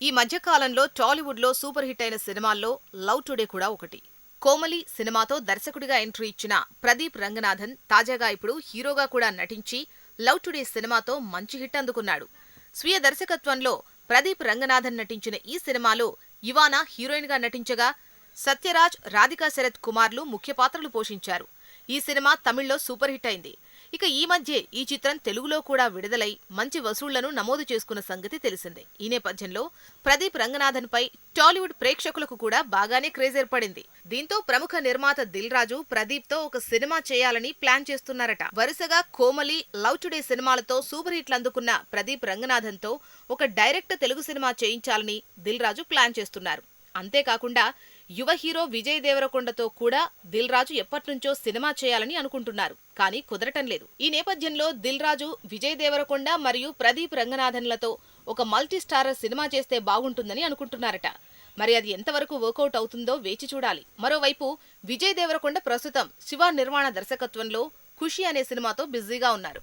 ఈ మధ్య కాలంలో టాలీవుడ్ లో సూపర్ హిట్ అయిన సినిమాల్లో లవ్ టుడే కూడా ఒకటి. కోమలి సినిమాతో దర్శకుడిగా ఎంట్రీ ఇచ్చిన ప్రదీప్ రంగనాథన్ తాజాగా ఇప్పుడు హీరోగా కూడా నటించి లవ్ టుడే సినిమాతో మంచి హిట్ అందుకున్నాడు. స్వీయ దర్శకత్వంలో ప్రదీప్ రంగనాథన్ నటించిన ఈ సినిమాలో ఇవానా హీరోయిన్ గా నటించగా సత్యరాజ్, రాధికా శరత్ కుమార్లు ముఖ్య పాత్రలు పోషించారు. ఈ సినిమా తమిళ్లో సూపర్ హిట్ అయింది. ఇక ఈ మధ్యే ఈ చిత్రం తెలుగులో కూడా విడుదలై మంచి వసూళ్లను నమోదు చేసుకున్న సంగతి తెలిసిందే. ఈ నేపథ్యంలో ప్రదీప్ రంగనాథన్ పై టాలీవుడ్ ప్రేక్షకులకు కూడా బాగానే క్రేజ్ ఏర్పడింది. దీంతో ప్రముఖ నిర్మాత దిల్ రాజు ప్రదీప్ తో ఒక సినిమా చేయాలని ప్లాన్ చేస్తున్నారట. వరుసగా కోమలి, లవ్ టుడే సినిమాలతో సూపర్ హిట్లు అందుకున్న ప్రదీప్ రంగనాథన్ తో ఒక డైరెక్ట్ తెలుగు సినిమా చేయించాలని దిల్ రాజు ప్లాన్ చేస్తున్నారు. అంతేకాకుండా యువ హీరో విజయ్ దేవరకొండతో కూడా దిల్ రాజు ఎప్పటినుంచో సినిమా చేయాలని అనుకుంటున్నారు. కానీ కుదరటం లేదు. ఈ నేపథ్యంలో దిల్ రాజు విజయ్ దేవరకొండ మరియు ప్రదీప్ రంగనాథన్లతో ఒక మల్టీ స్టారర్ సినిమా చేస్తే బాగుంటుందని అనుకుంటున్నారట. మరి అది ఎంతవరకు వర్కౌట్ అవుతుందో వేచి చూడాలి. మరోవైపు విజయ్ దేవరకొండ ప్రస్తుతం శివ నిర్వాణ దర్శకత్వంలో ఖుషి అనే సినిమాతో బిజీగా ఉన్నారు.